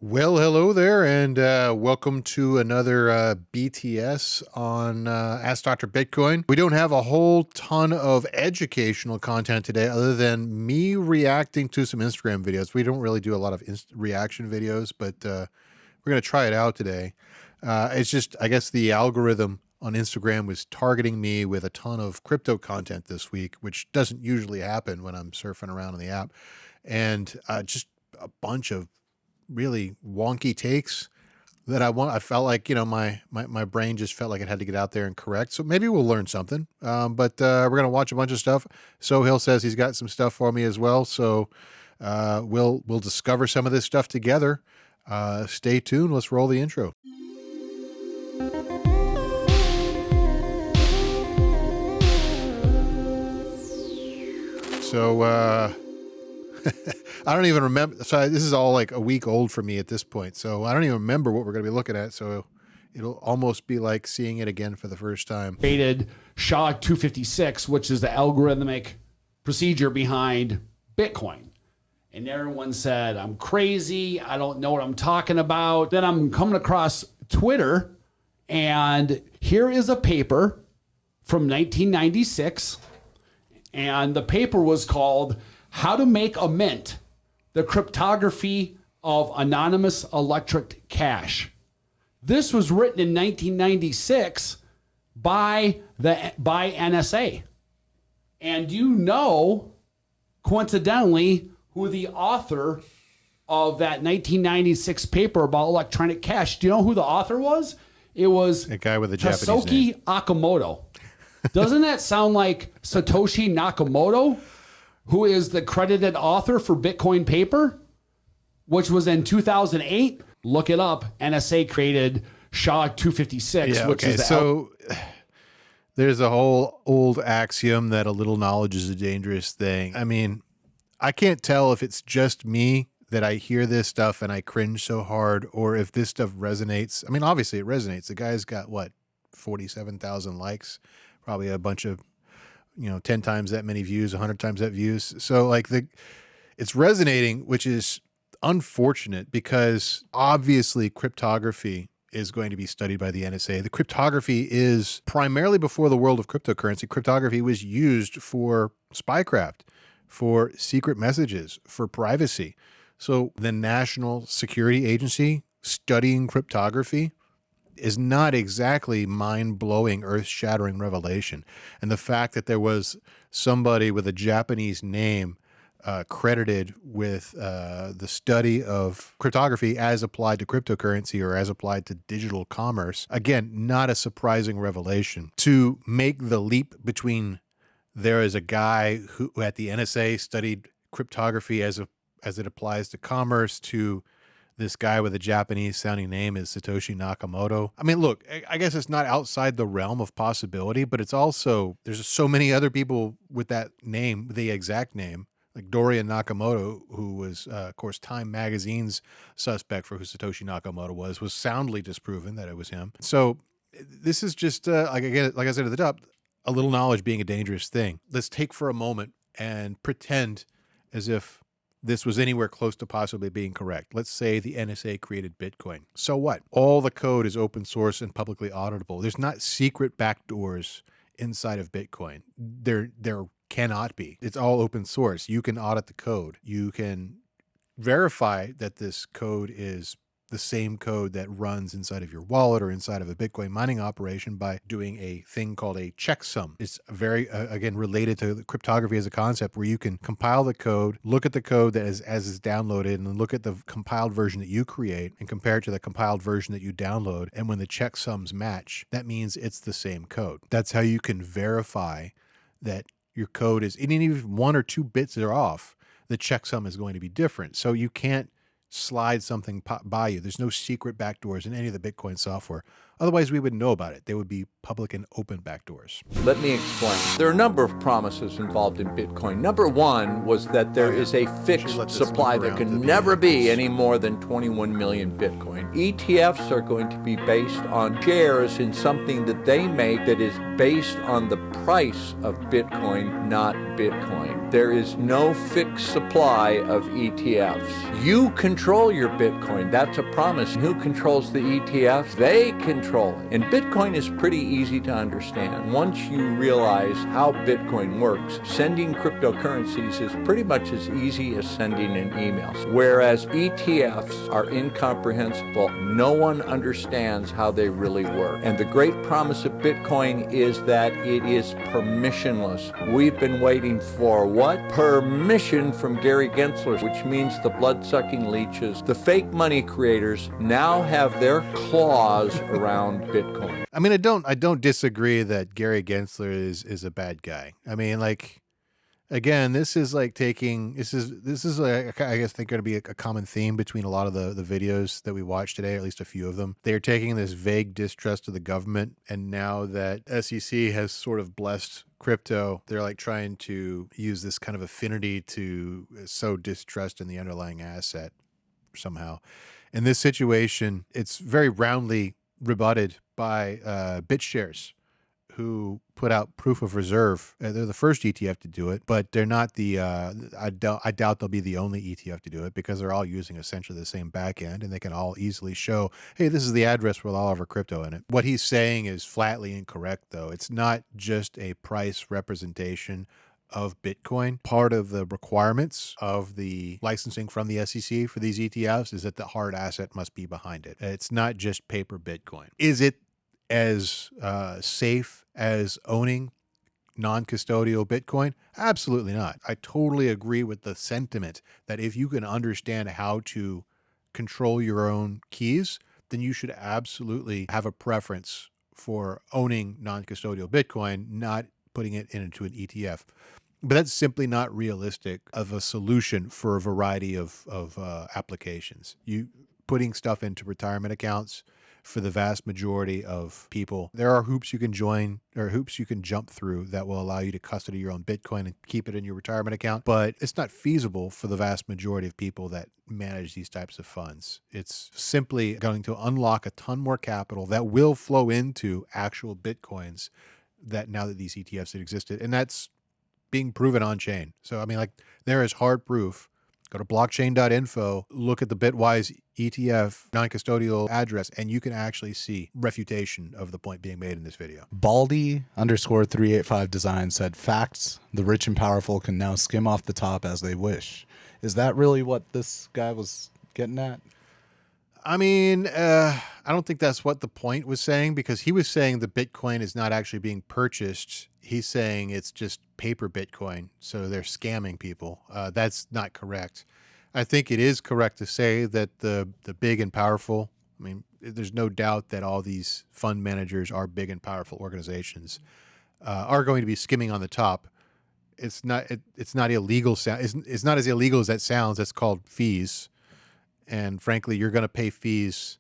Well, hello there, and welcome to another BTS on Ask Dr. Bitcoin. We don't have a whole ton of educational content today other than me reacting to some Instagram videos. We don't really do a lot of reaction videos, but we're going to try it out today. It's just, I guess the algorithm on Instagram was targeting me with a ton of crypto content this week, which doesn't usually happen when I'm surfing around on the app. And just a bunch of really wonky takes that I felt like, my brain just felt like it had to get out there and correct. So maybe we'll learn something. But we're going to watch a bunch of stuff. Sohail says he's got some stuff for me as well. So we'll discover some of this stuff together. Stay tuned. Let's roll the intro. So, I don't even remember. So this is all like a week old for me at this point. So I don't even remember what we're going to be looking at. So it'll almost be like seeing it again for the first time. Created SHA-256, which is the algorithmic procedure behind Bitcoin. And everyone said, I'm crazy. I don't know what I'm talking about. Then I'm coming across Twitter, and here is a paper from 1996. And the paper was called How to Make a Mint, the Cryptography of Anonymous Electric Cash. This was written in 1996 by NSA. And you know, coincidentally, who the author of that 1996 paper about electronic cash, do you know who the author was? It was a guy with a Japanese name. Satoshi Nakamoto. Doesn't that sound like Satoshi Nakamoto, who is the credited author for Bitcoin paper, which was in 2008? Look it up. NSA created SHA-256, which is so there's a whole old axiom that a little knowledge is a dangerous thing. I mean, I can't tell if it's just me that I hear this stuff and I cringe so hard, or if this stuff resonates. I mean, obviously it resonates. The guy's got 47,000 likes, probably a bunch of 10 times that many views, 100 times that views. So it's resonating, which is unfortunate because obviously cryptography is going to be studied by the NSA. The cryptography is primarily, before the world of cryptocurrency, cryptography was used for spycraft, for secret messages, for privacy. So the National Security Agency studying cryptography is not exactly mind-blowing, earth-shattering revelation. And the fact that there was somebody with a Japanese name credited with the study of cryptography as applied to cryptocurrency or as applied to digital commerce, again, not a surprising revelation. To make the leap between there is a guy who at the NSA studied cryptography as it applies to commerce to this guy with a Japanese sounding name is Satoshi Nakamoto. I mean, look, I guess it's not outside the realm of possibility, but it's also, there's so many other people with that name, the exact name, like Dorian Nakamoto, who was, of course, Time Magazine's suspect for who Satoshi Nakamoto was soundly disproven that it was him. So this is just, like I said at the top, a little knowledge being a dangerous thing. Let's take for a moment and pretend as if this was anywhere close to possibly being correct. Let's say the NSA created Bitcoin. So what? All the code is open source and publicly auditable. There's not secret backdoors inside of Bitcoin. There cannot be. It's all open source. You can audit the code. You can verify that this code is the same code that runs inside of your wallet or inside of a Bitcoin mining operation by doing a thing called a checksum. It's very, again, related to cryptography as a concept where you can compile the code, look at the code that is as is downloaded, and then look at the compiled version that you create and compare it to the compiled version that you download. And when the checksums match, that means it's the same code. That's how you can verify that your code is, even if 1 or 2 bits are off, the checksum is going to be different. So you can't slide something by you. There's no secret backdoors in any of the Bitcoin software. Otherwise, we wouldn't know about it. They would be public and open backdoors. Let me explain. There are a number of promises involved in Bitcoin. Number one was that there is a fixed supply that can never be any more than 21 million Bitcoin. ETFs are going to be based on shares in something that they make that is based on the price of Bitcoin, not Bitcoin. There is no fixed supply of ETFs. You control your Bitcoin. That's a promise. Who controls the ETFs? They control it. And Bitcoin is pretty easy to understand. Once you realize how Bitcoin works, sending cryptocurrencies is pretty much as easy as sending an email. Whereas ETFs are incomprehensible. No one understands how they really work. And the great promise of Bitcoin is that it is permissionless. We've been waiting for what? Permission from Gary Gensler, which means the blood-sucking leeches, the fake money creators, now have their claws around Bitcoin. I mean, I don't disagree that Gary Gensler is a bad guy. I mean, like, again, this is like taking this is like, I guess think going to be a common theme between a lot of the videos that we watched today, or at least a few of them. They're taking this vague distrust of the government, and now that SEC has sort of blessed crypto, they're like trying to use this kind of affinity to sow distrust in the underlying asset somehow. In this situation, it's very roundly rebutted by BitShares, who put out proof of reserve. They're the first ETF to do it, but they're not the, I doubt they'll be the only ETF to do it, because they're all using essentially the same backend, and they can all easily show, hey, this is the address with all of our crypto in it. What he's saying is flatly incorrect, though. It's not just a price representation of Bitcoin. Part of the requirements of the licensing from the SEC for these ETFs is that the hard asset must be behind it. It's not just paper Bitcoin. Is it as safe as owning non-custodial Bitcoin? Absolutely not. I totally agree with the sentiment that if you can understand how to control your own keys, then you should absolutely have a preference for owning non-custodial Bitcoin, not putting it into an ETF. But that's simply not realistic of a solution for a variety of applications. You putting stuff into retirement accounts, for the vast majority of people, there are hoops you can join or hoops you can jump through that will allow you to custody your own Bitcoin and keep it in your retirement account. But it's not feasible for the vast majority of people that manage these types of funds. It's simply going to unlock a ton more capital that will flow into actual Bitcoins that now that these ETFs had existed. And that's being proven on chain. So, I mean, like, there is hard proof. Go to blockchain.info, look at the Bitwise ETF non-custodial address, and you can actually see refutation of the point being made in this video. Baldy_385 Design said, facts, the rich and powerful can now skim off the top as they wish. Is that really what this guy was getting at? I mean, I don't think that's what the point was saying, because he was saying the Bitcoin is not actually being purchased. He's saying it's just paper Bitcoin, so they're scamming people. That's not correct. I think it is correct to say that the big and powerful, I mean, there's no doubt that all these fund managers are big and powerful organizations, are going to be skimming on the top. It's not illegal. It's not as illegal as that sounds. That's called fees. And frankly, you're going to pay fees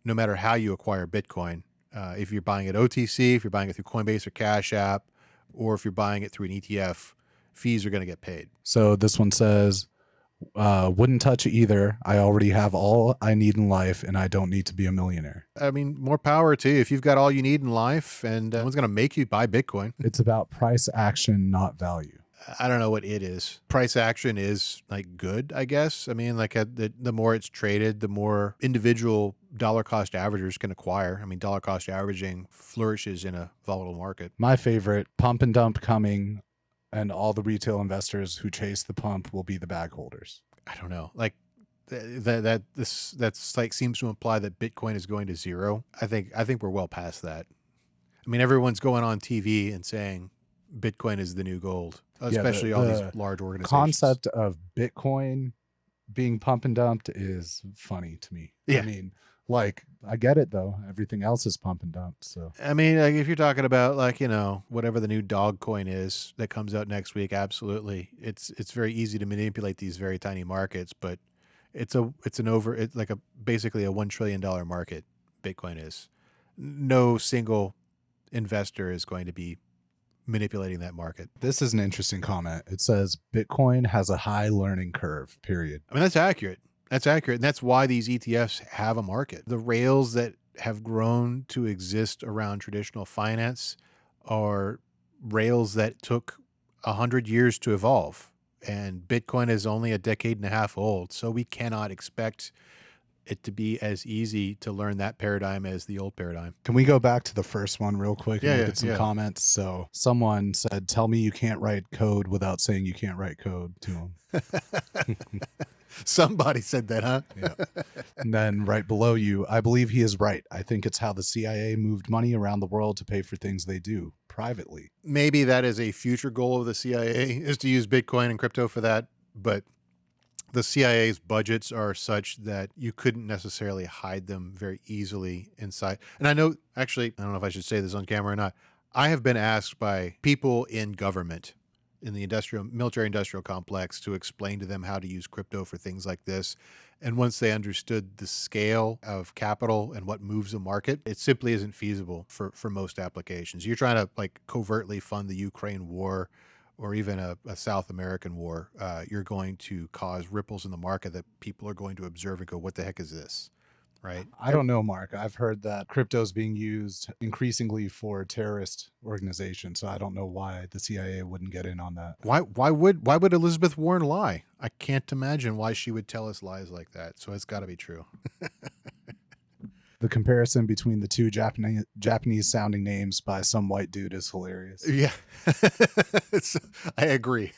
no matter how you acquire Bitcoin. If you're buying it OTC, if you're buying it through Coinbase or Cash App, or if you're buying it through an ETF, fees are going to get paid. So this one says, wouldn't touch it either. I already have all I need in life, and I don't need to be a millionaire. I mean, more power to you. If you've got all you need in life, and no one's going to make you buy Bitcoin. It's about price action, not value. I don't know what it is. Price action is like good, I guess. I mean, like the more it's traded, the more individual dollar cost averagers can acquire. I mean, dollar cost averaging flourishes in a volatile market. My favorite, pump and dump coming, and all the retail investors who chase the pump will be the bag holders. I don't know. Like that's like seems to imply that Bitcoin is going to zero. I think we're well past that. I mean, everyone's going on TV and saying Bitcoin is the new gold, especially all these large organizations. Concept of Bitcoin being pump and dumped is funny to me. Yeah. I mean, like, I get it though. Everything else is pump and dumped. So I mean, like, if you're talking about, like, you know, whatever the new dog coin is that comes out next week, absolutely, it's very easy to manipulate these very tiny markets, but it's basically a $1 trillion market. Bitcoin is. no single investor is going to be manipulating that market. This is an interesting comment. It says Bitcoin has a high learning curve, period. I mean, that's accurate. That's accurate. And that's why these ETFs have a market. The rails that have grown to exist around traditional finance are rails that took 100 years to evolve. And Bitcoin is only a decade and a half old. So we cannot expect it to be as easy to learn that paradigm as the old paradigm. Can we go back to the first one real quick and look at some yeah. comments? So someone said, tell me you can't write code without saying you can't write code to them. Somebody said that, huh? Yeah. And then right below you, I believe he is right. I think it's how the CIA moved money around the world to pay for things they do privately. Maybe that is a future goal of the CIA, is to use Bitcoin and crypto for that. But the CIA's budgets are such that you couldn't necessarily hide them very easily inside. And I know, actually, I don't know if I should say this on camera or not. I have been asked by people in government, in the military industrial complex, to explain to them how to use crypto for things like this. And once they understood the scale of capital and what moves the market, it simply isn't feasible for most applications. You're trying to like covertly fund the Ukraine war or even a South American war, you're going to cause ripples in the market that people are going to observe and go, what the heck is this? Right? I don't know, Mark. I've heard that crypto is being used increasingly for terrorist organizations. So I don't know why the CIA wouldn't get in on that. Why would Elizabeth Warren lie? I can't imagine why she would tell us lies like that. So it's got to be true. The comparison between the two Japanese sounding names by some white dude is hilarious. Yeah, I agree.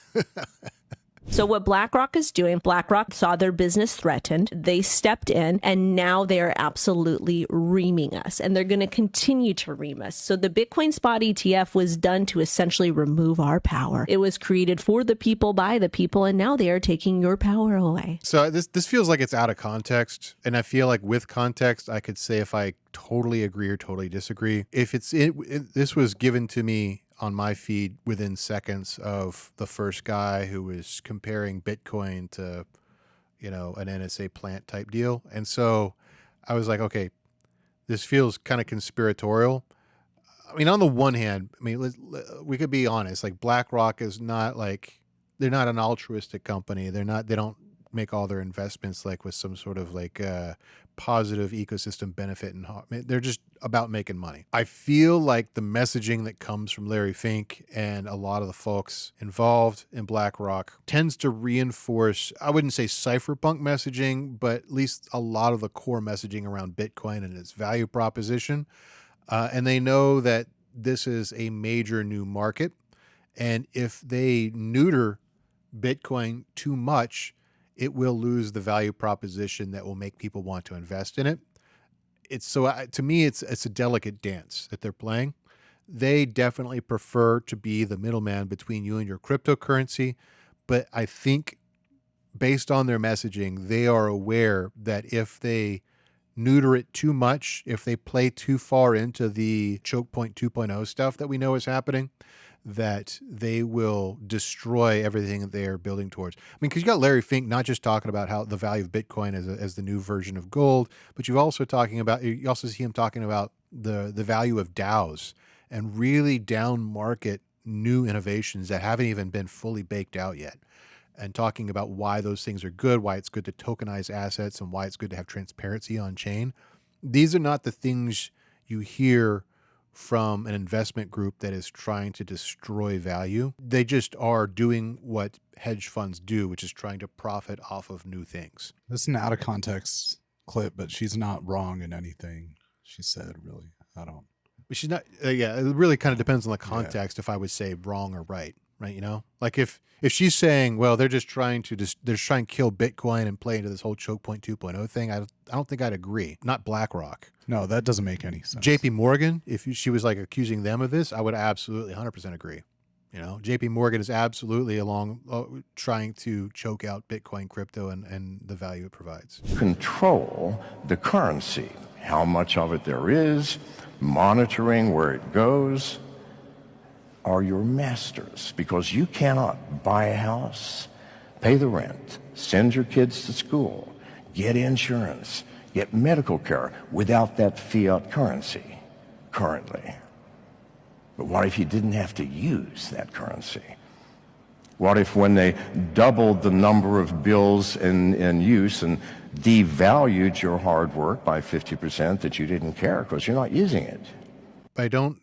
So what BlackRock is doing, BlackRock saw their business threatened. They stepped in, and now they are absolutely reaming us, and they're going to continue to ream us. So the Bitcoin Spot ETF was done to essentially remove our power. It was created for the people, by the people, and now they are taking your power away. So this feels like it's out of context, and I feel like with context, I could say if I totally agree or totally disagree. If this was given to me on my feed within seconds of the first guy who was comparing Bitcoin to, an NSA plant type deal. And so I was like, okay, this feels kind of conspiratorial. I mean, on the one hand, we could be honest, like BlackRock is not like, they're not an altruistic company. They don't make all their investments like with some sort of like positive ecosystem benefit, and they're just about making money. I feel like the messaging that comes from Larry Fink and a lot of the folks involved in BlackRock tends to reinforce, I wouldn't say cypherpunk messaging, but at least a lot of the core messaging around Bitcoin and its value proposition. And they know that this is a major new market. And if they neuter Bitcoin too much, it will lose the value proposition that will make people want to invest in it. To me, it's a delicate dance that they're playing. They definitely prefer to be the middleman between you and your cryptocurrency, but I think based on their messaging, they are aware that if they neuter it too much, if they play too far into the choke point 2.0 stuff that we know is happening, that they will destroy everything that they are building towards. I mean, because you got Larry Fink not just talking about how the value of Bitcoin as the new version of gold, but you also see him talking about the value of DAOs and really down market new innovations that haven't even been fully baked out yet, and talking about why those things are good, why it's good to tokenize assets, and why it's good to have transparency on chain. These are not the things you hear from an investment group that is trying to destroy value. They just are doing what hedge funds do, which is trying to profit off of new things. This is an out of context clip, but she's not wrong in anything she said, really. But she's not, it really kind of depends on the context if I would say wrong or right, Like if she's saying, well, they're just trying to kill Bitcoin and play into this whole choke point 2.0 thing, I don't think I'd agree. Not BlackRock. No, that doesn't make any sense. JP Morgan, if she was like accusing them of this, I would absolutely 100% agree. JP Morgan is absolutely trying to choke out Bitcoin, crypto, and the value it provides. Control the currency, how much of it there is, monitoring where it goes, are your masters, because you cannot buy a house, pay the rent, send your kids to school, get insurance, get medical care without that fiat currency. currently. But what if you didn't have to use that currency? What if when they doubled the number of bills in use and devalued your hard work by 50% that you didn't care because you're not using it? I don't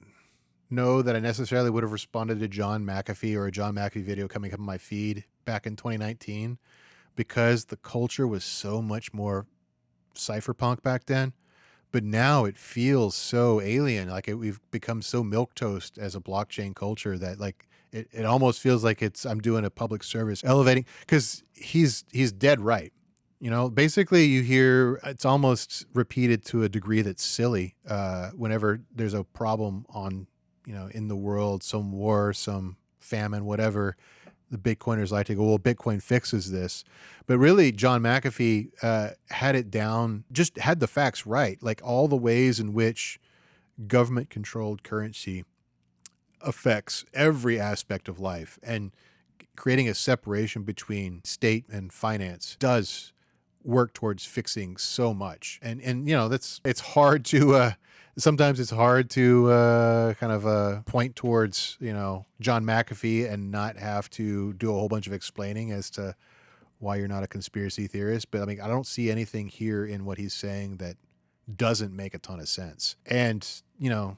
know that I necessarily would have responded to John McAfee or a John McAfee video coming up on my feed back in 2019 because the culture was so much more cypherpunk back then. But now it feels so alien. Like we've become so milquetoast as a blockchain culture that like it almost feels like I'm doing a public service elevating, because he's dead right. You know, basically you hear it's almost repeated to a degree that's silly whenever there's a problem on, you know, in the world, some war, some famine, whatever. The Bitcoiners like to go, well, Bitcoin fixes this. But really, John McAfee had it down, just had the facts right. Like all the ways in which government-controlled currency affects every aspect of life, and creating a separation between state and finance does work towards fixing so much. And you know, it's hard to sometimes it's hard to kind of point towards, you know, John McAfee and not have to do a whole bunch of explaining as to why you're not a conspiracy theorist. But I mean, I don't see anything here in what he's saying that doesn't make a ton of sense. And, you know,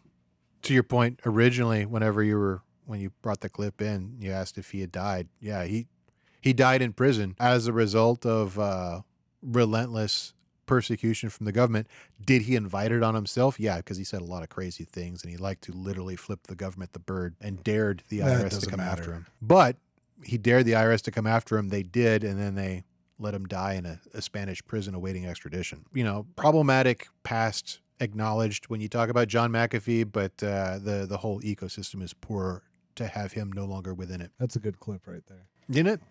to your point originally, when you brought the clip in, you asked if he had died. Yeah, he died in prison as a result of relentless persecution from the government. Did he invite it on himself? Yeah, because he said a lot of crazy things and he liked to literally flip the government the bird and dared the IRS to come after him. But he dared the IRS to come after him. They did, and then they let him die in a Spanish prison awaiting extradition. You know, problematic past acknowledged when you talk about John McAfee, but the whole ecosystem is poor to have him no longer within it. That's a good clip right there. Isn't it?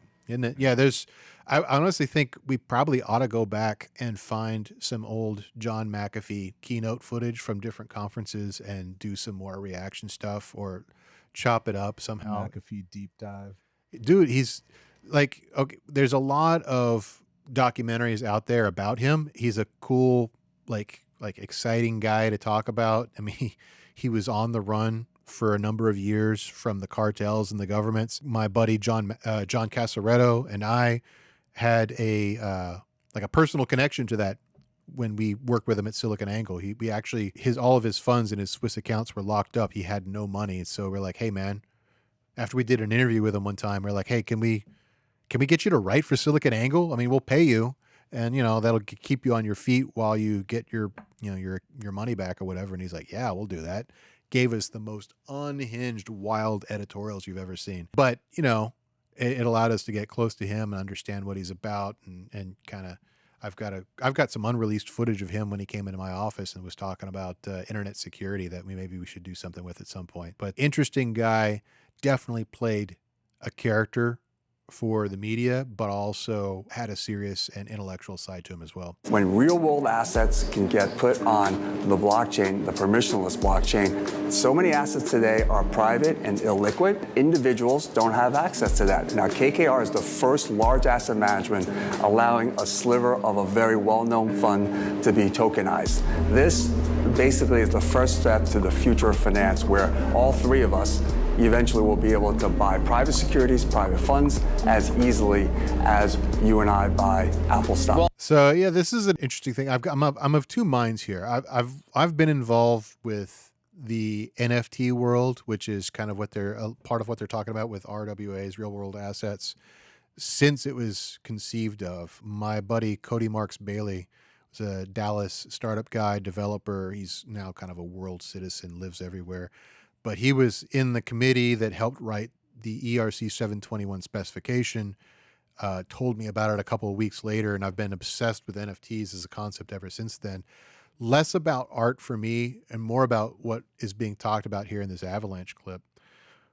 Yeah, I honestly think we probably ought to go back and find some old John McAfee keynote footage from different conferences and do some more reaction stuff or chop it up somehow. McAfee deep dive. Dude, he's like, okay, there's a lot of documentaries out there about him. He's a cool, like exciting guy to talk about. I mean, he was on the run for a number of years from the cartels and the governments. My buddy John Casaretto and I had a personal connection to that when we worked with him at Silicon Angle. We actually, all of his funds in his Swiss accounts were locked up. He had no money. So we're like, hey man, after we did an interview with him one time, we're like, hey, can we get you to write for Silicon Angle? I mean, we'll pay you, and you know, that'll keep you on your feet while you get your money back or whatever. And he's like, yeah, we'll do that. Gave us the most unhinged, wild editorials you've ever seen. But, you know, it allowed us to get close to him and understand what he's about, and kind of, I've got some unreleased footage of him when he came into my office and was talking about internet security that maybe we should do something with at some point. But interesting guy, definitely played a character for the media, but also had a serious and intellectual side to him as well. When real world assets can get put on the blockchain, the permissionless blockchain, so many assets today are private and illiquid. Individuals don't have access to that. Now, KKR is the first large asset management allowing a sliver of a very well-known fund to be tokenized. This basically is the first step to the future of finance, where all three of us eventually will be able to buy private securities, private funds, as easily as you and I buy Apple stock. So yeah, this is an interesting thing. I'm of two minds here. I've been involved with the NFT world, which is kind of part of what they're talking about with RWAs, real world assets, since it was conceived of. My buddy Cody Marks Bailey was a Dallas startup guy, developer. He's now kind of a world citizen, lives everywhere. But he was in the committee that helped write the ERC 721 specification, told me about it a couple of weeks later, and I've been obsessed with NFTs as a concept ever since then. Less about art for me and more about what is being talked about here in this Avalanche clip.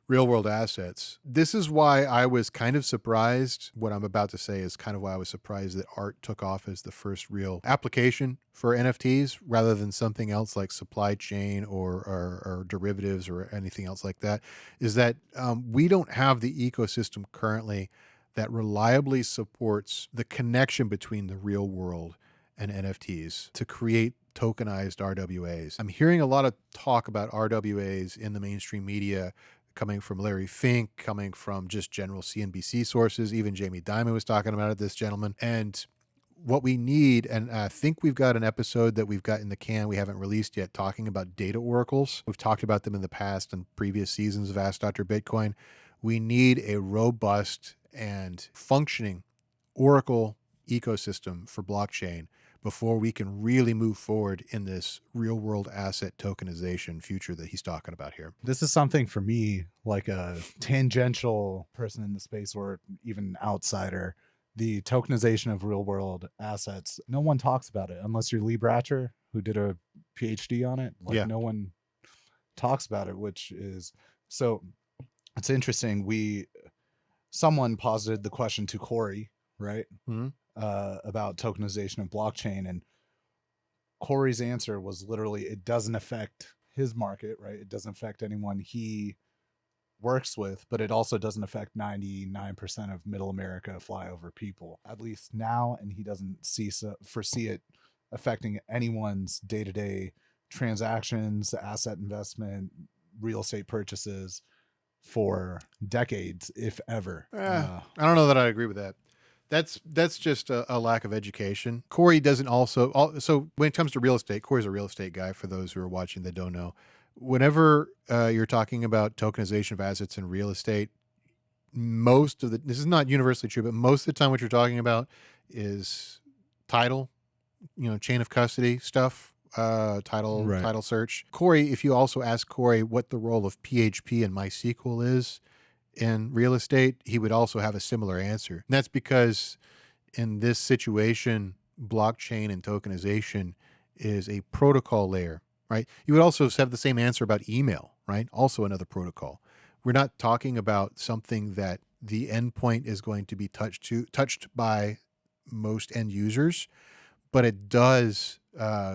Real world assets. This is why I was kind of surprised. What I'm about to say is kind of why I was surprised that art took off as the first real application for NFTs rather than something else like supply chain or derivatives or anything else like that, is that we don't have the ecosystem currently that reliably supports the connection between the real world and NFTs to create tokenized RWAs. I'm hearing a lot of talk about RWAs in the mainstream media coming from Larry Fink, coming from just general CNBC sources. Even Jamie Dimon was talking about it, this gentleman. And what we need, and I think we've got an episode that we've got in the can we haven't released yet talking about data oracles. We've talked about them in the past and previous seasons of Ask Dr. Bitcoin. We need a robust and functioning oracle ecosystem for blockchain before we can really move forward in this real world asset tokenization future that he's talking about here. This is something for me, like a tangential person in the space or even outsider. The tokenization of real world assets, no one talks about it unless you're Lee Bratcher, who did a PhD on it. Like, no one talks about it, which is so it's interesting. Someone posited the question to Corey, right? Mm-hmm. About tokenization of blockchain, and Corey's answer was literally, it doesn't affect his market, right? It doesn't affect anyone he works with, but it also doesn't affect 99% of middle America flyover people, at least now, and he doesn't foresee it affecting anyone's day-to-day transactions, asset investment, real estate purchases for decades, if ever. I don't know that I agree with that. That's just a lack of education. Corey doesn't so when it comes to real estate, Corey's a real estate guy, for those who are watching that don't know. Whenever you're talking about tokenization of assets in real estate, this is not universally true, but most of the time what you're talking about is title, chain of custody stuff, title search. Corey, if you also ask Corey what the role of PHP and MySQL is in real estate, he would also have a similar answer. And that's because in this situation, blockchain and tokenization is a protocol layer, right? You would also have the same answer about email, right? Also another protocol. We're not talking about something that the endpoint is going to be touched by most end users, but it does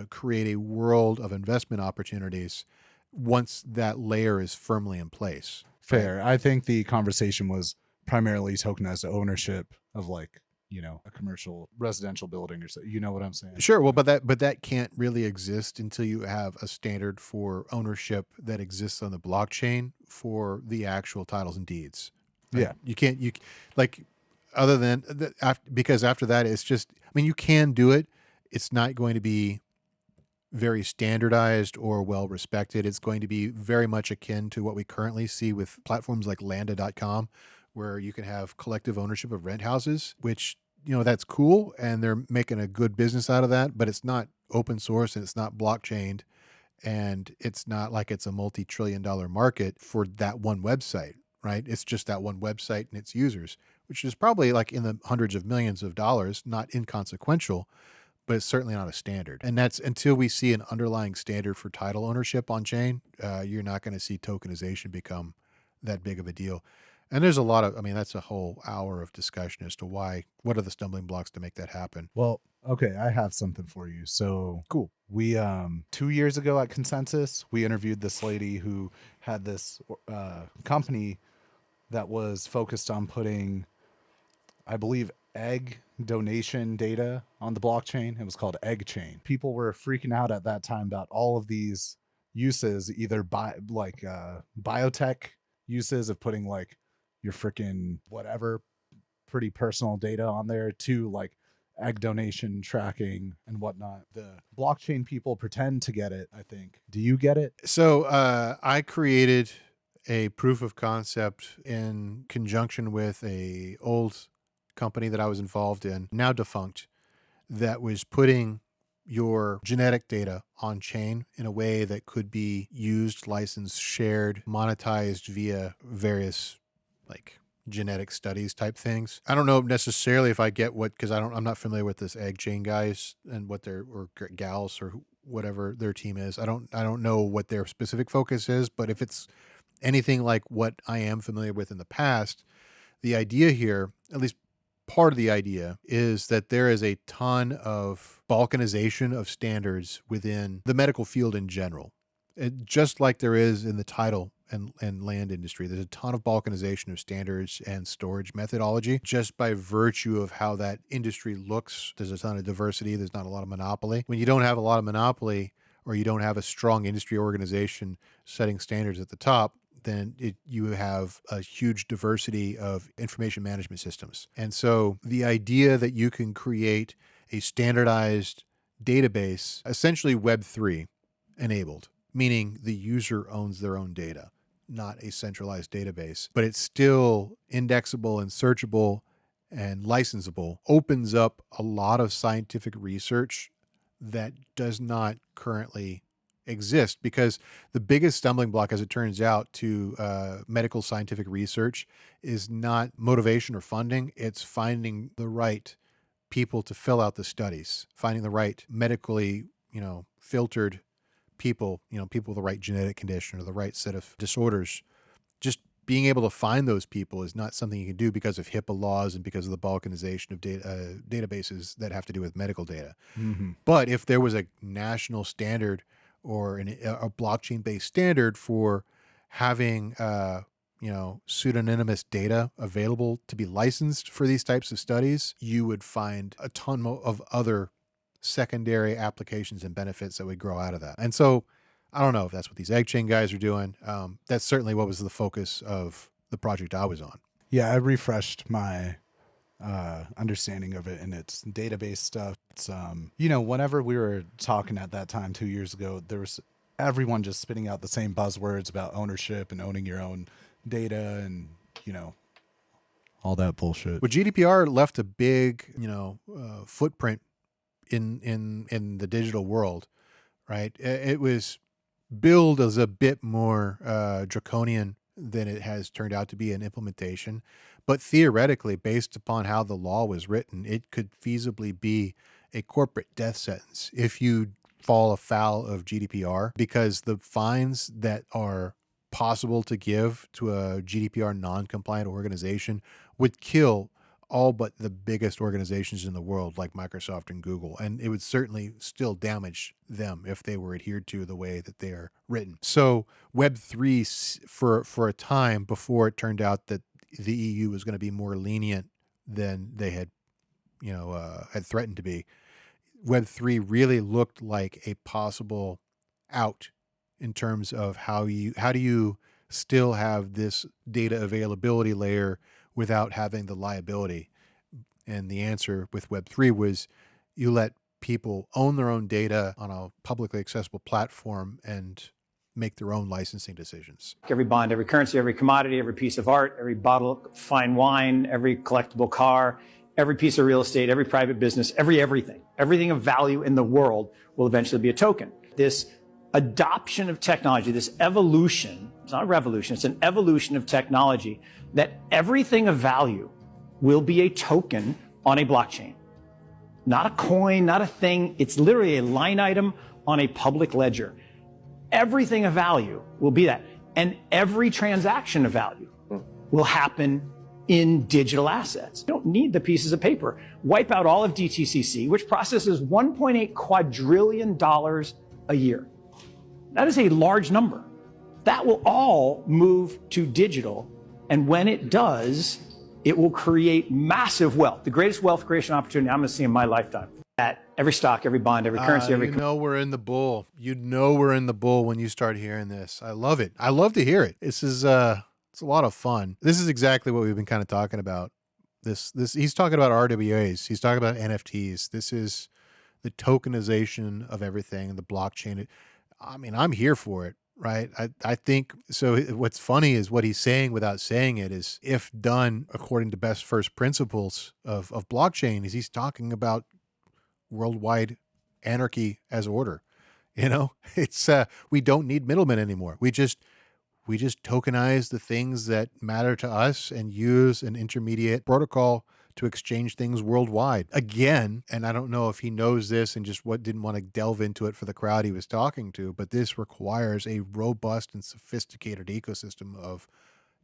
create a world of investment opportunities once that layer is firmly in place. Fair. I think the conversation was primarily tokenized ownership of, like, a commercial residential building or so. You know what I'm saying? Sure. Well, but that can't really exist until you have a standard for ownership that exists on the blockchain for the actual titles and deeds. Right? Yeah. You can't, other than because after that, it's just, you can do it. It's not going to be very standardized or well respected. It's going to be very much akin to what we currently see with platforms like lambda.com, where you can have collective ownership of rent houses, which, that's cool. And they're making a good business out of that, but it's not open source and it's not blockchained. And it's not like it's a multi-trillion-dollar market for that one website, right? It's just that one website and its users, which is probably like in the hundreds of millions of dollars, not inconsequential, but it's certainly not a standard. And that's until we see an underlying standard for title ownership on chain, you're not going to see tokenization become that big of a deal. And there's a lot of, that's a whole hour of discussion as to what are the stumbling blocks to make that happen. Well, okay, I have something for you. So cool. We, 2 years ago at Consensus, we interviewed this lady who had this company that was focused on putting, I believe, egg donation data on the blockchain. It was called Egg Chain. People were freaking out at that time about all of these uses, either biotech uses of putting like your freaking whatever pretty personal data on there, to like egg donation tracking and whatnot. The blockchain people pretend to get it, I think. Do you get it? So I created a proof of concept in conjunction with a old company that I was involved in, now defunct, that was putting your genetic data on chain in a way that could be used, licensed, shared, monetized via various like genetic studies type things. I don't know necessarily if I get because I'm not familiar with this egg chain guys and what or gals or whatever their team is. I don't know what their specific focus is, but if it's anything like what I am familiar with in the past, the idea here, at least part of the idea, is that there is a ton of balkanization of standards within the medical field in general. Just like there is in the title and land industry. There's a ton of balkanization of standards and storage methodology just by virtue of how that industry looks. There's a ton of diversity. There's not a lot of monopoly. When you don't have a lot of monopoly, or you don't have a strong industry organization setting standards at the top, then you have a huge diversity of information management systems. And so the idea that you can create a standardized database, essentially Web3 enabled, meaning the user owns their own data, not a centralized database, but it's still indexable and searchable and licensable, opens up a lot of scientific research that does not currently exist, because the biggest stumbling block, as it turns out, to medical scientific research is not motivation or funding. It's finding the right people to fill out the studies, finding the right medically, filtered people, people with the right genetic condition or the right set of disorders. Just being able to find those people is not something you can do because of HIPAA laws and because of the balkanization of databases that have to do with medical data. Mm-hmm. But if there was a national standard or a blockchain-based standard for having, pseudonymous data available to be licensed for these types of studies, you would find a ton of other secondary applications and benefits that would grow out of that. And so I don't know if that's what these egg chain guys are doing. That's certainly what was the focus of the project I was on. Yeah, I refreshed my understanding of it, and it's database stuff. It's whenever we were talking at that time 2 years ago, there was everyone just spitting out the same buzzwords about ownership and owning your own data and all that bullshit. Well, GDPR left a big footprint in the digital world, right? It was billed as a bit more draconian than it has turned out to be in implementation. But theoretically, based upon how the law was written, it could feasibly be a corporate death sentence if you fall afoul of GDPR, because the fines that are possible to give to a GDPR non-compliant organization would kill all but the biggest organizations in the world like Microsoft and Google. And it would certainly still damage them if they were adhered to the way that they are written. So Web3 for a time before it turned out that the EU was going to be more lenient than they had, had threatened to be, Web3 really looked like a possible out in terms of how do you still have this data availability layer without having the liability. And the answer with Web3 was you let people own their own data on a publicly accessible platform and make their own licensing decisions. Every bond, every currency, every commodity, every piece of art, every bottle of fine wine, every collectible car, every piece of real estate, every private business, everything of value in the world will eventually be a token. This adoption of technology, this evolution, it's not a revolution, it's an evolution of technology, that everything of value will be a token on a blockchain. Not a coin, not a thing, it's literally a line item on a public ledger. Everything of value will be that. And every transaction of value will happen in digital assets. You don't need the pieces of paper. Wipe out all of DTCC, which processes $1.8 quadrillion a year. That is a large number. That will all move to digital. And when it does, it will create massive wealth, the greatest wealth creation opportunity I'm going to see in my lifetime. At every stock, every bond, every currency, every... we're in the bull. We're in the bull when you start hearing this. I love it. I love to hear it. This is it's a lot of fun. This is exactly what we've been kind of talking about. This he's talking about RWAs. He's talking about NFTs. This is the tokenization of everything, the blockchain. I mean, I'm here for it, right? I think so. What's funny is what he's saying without saying it is, if done according to best first principles of blockchain, is he's talking about worldwide anarchy as order. It's we don't need middlemen anymore. We just tokenize the things that matter to us and use an intermediate protocol to exchange things worldwide. Again, and I don't know if he knows this and just didn't want to delve into it for the crowd he was talking to, but this requires a robust and sophisticated ecosystem of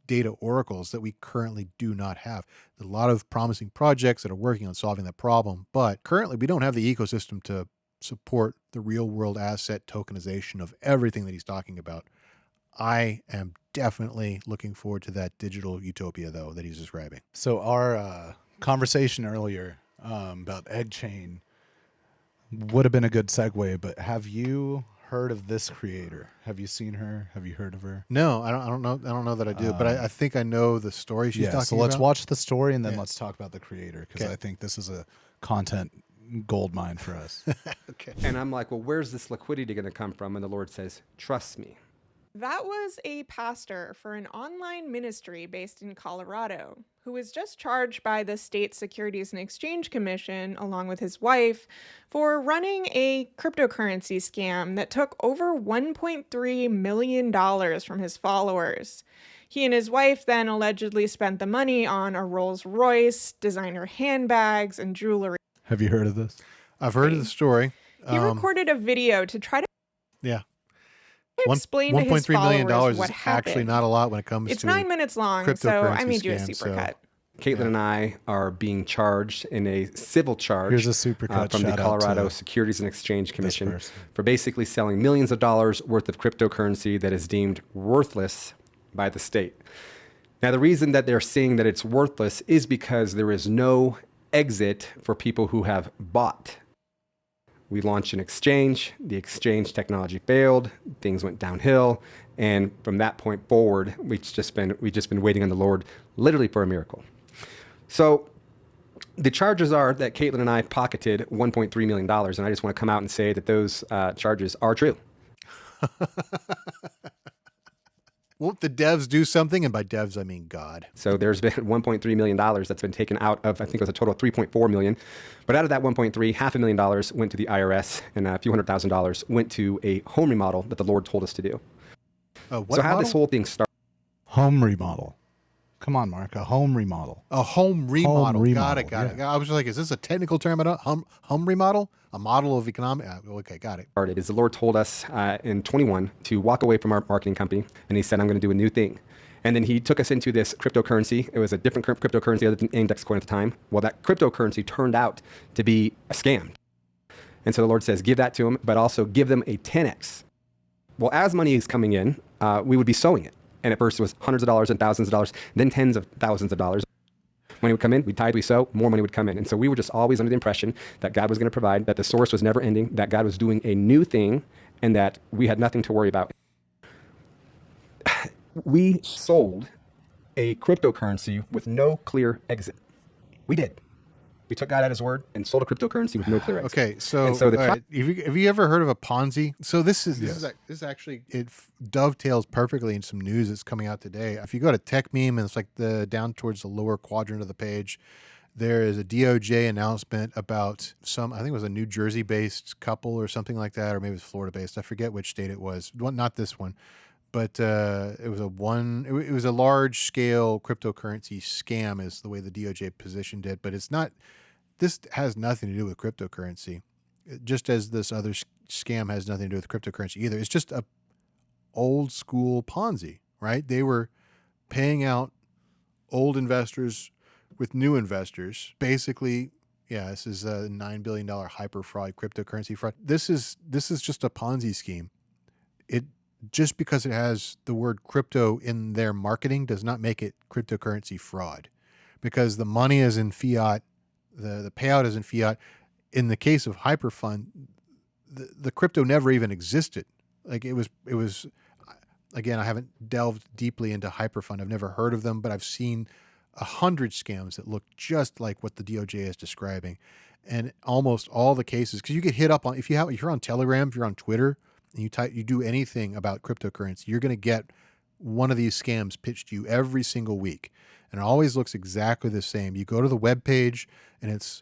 data oracles that we currently do not have. There's a lot of promising projects that are working on solving that problem, but currently we don't have the ecosystem to support the real world asset tokenization of everything that he's talking about. I am definitely looking forward to that digital utopia, though, that he's describing. So our conversation earlier about egg chain would have been a good segue, but have you heard of this creator? Have you seen her? Have you heard of her? No, I don't know that I do, but I think I know the story she's talking about. So let's watch the story and then Yeah. let's talk about the creator, because Okay. I think this is a content gold mine for us. Okay. And I'm like, well, where's this liquidity going to come from? And the Lord says, trust me. That was a pastor for an online ministry based in Colorado who was just charged by the state Securities and Exchange Commission, along with his wife, for running a cryptocurrency scam that took over $1.3 million from his followers. He and his wife then allegedly spent the money on a Rolls Royce, designer handbags, and jewelry. Have you heard of this? I've heard of the story. He recorded a video to try to Yeah. explain to his $1.3 million followers is what actually happened. not a lot when it comes It's to 9 minutes long, so I cryptocurrency made you a scams, supercut. Caitlin and I are being charged in a civil charge Here's a supercut. from the Shout out Colorado to Securities and Exchange Commission person. for basically selling millions of dollars worth of cryptocurrency that is deemed worthless by the state. Now, the reason that they're saying that it's worthless is because there is no exit for people who have bought. We launched an exchange. The exchange technology failed. Things went downhill. And from that point forward, we've just been waiting on the Lord literally for a miracle. So the charges are that Caitlin and I pocketed $1.3 million. And I just want to come out and say that those charges are true. Won't the devs do something? And by devs, I mean God. So there's been $1.3 million that's been taken out of, I think it was a total of $3.4 million. But out of that 1.3, $500,000 went to the IRS and a few $100,000 went to a home remodel that the Lord told us to do. What So how model? this whole thing started. Home remodel. Come on, Mark. A home remodel. A home remodel. Got remodel, it. Got it. yeah. I was like, is this a technical term? Home remodel? A model of economic? Okay, got it. Is the Lord told us in 21 to walk away from our marketing company, and he said, I'm going to do a new thing. And then he took us into this cryptocurrency. It was a different cryptocurrency other than index coin at the time. Well, that cryptocurrency turned out to be a scam. And so the Lord says, give that to them, but also give them a 10x. Well, as money is coming in, we would be sowing it. And at first it was hundreds of dollars and thousands of dollars, then tens of thousands of dollars. Money would come in, we tithe, we sow, more money would come in. And so we were just always under the impression that God was going to provide, that the source was never ending, that God was doing a new thing, and that we had nothing to worry about. We sold a cryptocurrency with no clear exit. We did. We took God at his word and sold a cryptocurrency with no clear exit. Okay, so, And so the all right, have you ever heard of a Ponzi? So this is actually, it dovetails perfectly in some news that's coming out today. If you go to Tech Meme and it's like down towards the lower quadrant of the page, there is a DOJ announcement about I think it was a New Jersey-based couple or something like that, or maybe it was Florida-based. I forget which state it was. Not this one. But it was a large-scale cryptocurrency scam is the way the DOJ positioned it. But it's not. This has nothing to do with cryptocurrency, just as this other scam has nothing to do with cryptocurrency either. It's just a old-school Ponzi, right? They were paying out old investors with new investors. Basically, yeah, this is a $9 billion hyper fraud, cryptocurrency fraud. This is just a Ponzi scheme. Just because it has the word crypto in their marketing does not make it cryptocurrency fraud, because the money is in fiat, the payout is in fiat. In the case of Hyperfund, the crypto never even existed. Like it was, again, I haven't delved deeply into Hyperfund. I've never heard of them, but I've seen 100 scams that look just like what the DOJ is describing. And almost all the cases, because you get hit up on, if you're on Telegram, if you're on Twitter, and you do anything about cryptocurrency, you're going to get one of these scams pitched to you every single week. And it always looks exactly the same. You go to the webpage and it's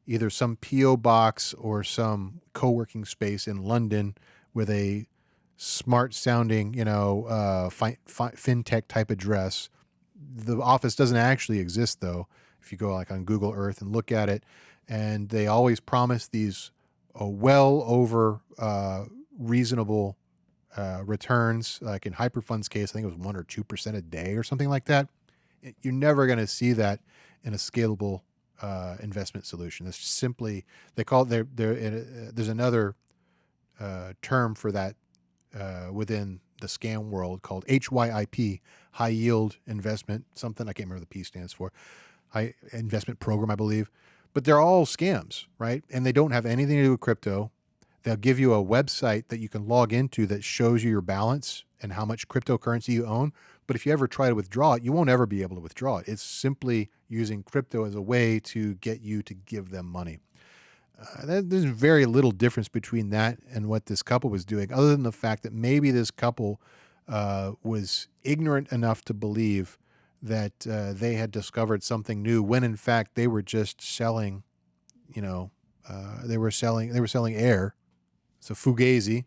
either some P.O. box or some co-working space in London with a smart sounding, fintech type address. The office doesn't actually exist though. If you go like on Google Earth and look at it, and they always promise these well over reasonable returns. Like in Hyperfund's case, I think it was 1 or 2% a day or something like that. You're never going to see that in a scalable investment solution. It's simply, they call it there's another term for that within the scam world called HYIP, High Yield Investment, something I can't remember the P stands for, High Investment Program, I believe. But they're all scams, right? And they don't have anything to do with crypto. They'll give you a website that you can log into that shows you your balance and how much cryptocurrency you own. But if you ever try to withdraw it, you won't ever be able to withdraw it. It's simply using crypto as a way to get you to give them money. There's very little difference between that and what this couple was doing, other than the fact that maybe this couple was ignorant enough to believe that they had discovered something new when in fact they were just selling, they were selling air. So fugazi,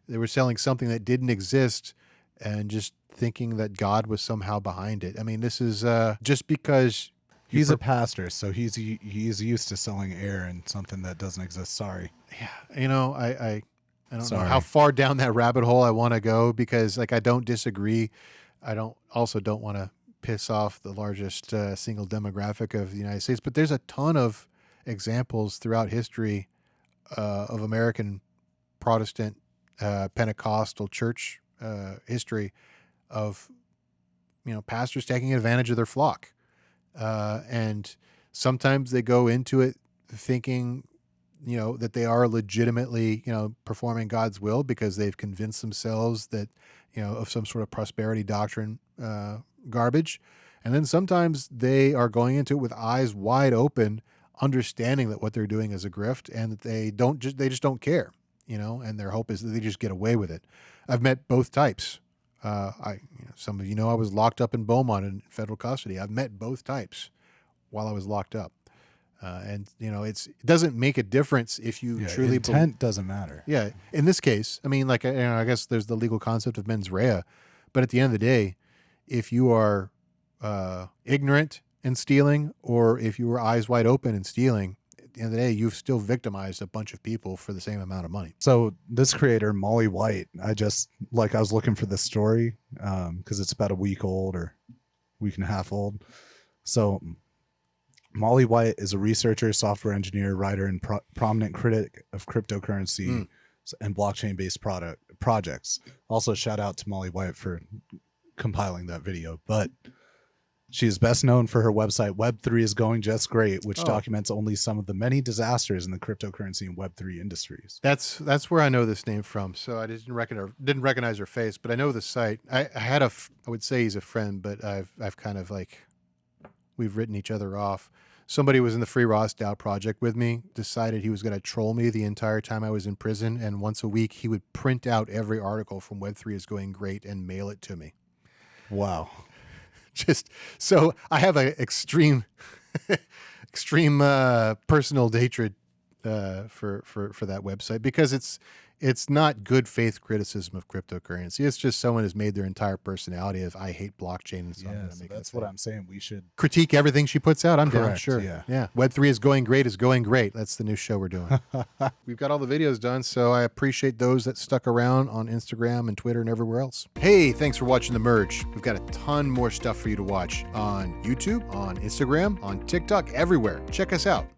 they were selling something that didn't exist and just thinking that God was somehow behind it. I mean, this is just because he's a pastor, so he's used to selling air and something that doesn't exist. Sorry. Yeah. I don't know how far down that rabbit hole I want to go, because I don't disagree. I don't want to piss off the largest single demographic of the United States, but there's a ton of examples throughout history of American Protestant Pentecostal church history of pastors taking advantage of their flock, and sometimes they go into it thinking that they are legitimately performing God's will because they've convinced themselves that of some sort of prosperity doctrine garbage. And then sometimes they are going into it with eyes wide open, understanding that what they're doing is a grift and that they just don't care, and their hope is that they just get away with it. I've met both types. Some of I was locked up in Beaumont in federal custody. I've met both types while I was locked up. And it doesn't make a difference if you truly intent doesn't matter. Yeah. In this case, I mean, I guess there's the legal concept of mens rea, but at the end of the day, if you are ignorant in stealing, or if you were eyes wide open in stealing, at the end of the day, you've still victimized a bunch of people for the same amount of money. So this creator, Molly White, I was looking for this story because it's about a week old or week and a half old. So Molly White is a researcher, software engineer, writer, and prominent critic of cryptocurrency and blockchain-based projects. Also, shout out to Molly White for compiling that video. But she is best known for her website, Web3 is Going Just Great, which documents only some of the many disasters in the cryptocurrency and Web3 industries. That's where I know this name from. So I didn't recognize her face, but I know the site. I would say he's a friend, but I've kind of we've written each other off. Somebody was in the Free Rothschild project with me, decided he was going to troll me the entire time I was in prison, and once a week he would print out every article from Web3 is Going Great and mail it to me. Wow. Just so I have an extreme personal hatred for that website, because it's not good faith criticism of cryptocurrency. It's just someone has made their entire personality of I hate blockchain and so yeah, so that's what I'm saying. We should critique everything she puts out. I'm down, Correct, sure. yeah. Web3 is going great. That's the new show we're doing. We've got all the videos done, so I appreciate those that stuck around on Instagram and Twitter and everywhere else. Hey, thanks for watching The Merge. We've got a ton more stuff for you to watch on YouTube, on Instagram, on TikTok, everywhere. Check us out.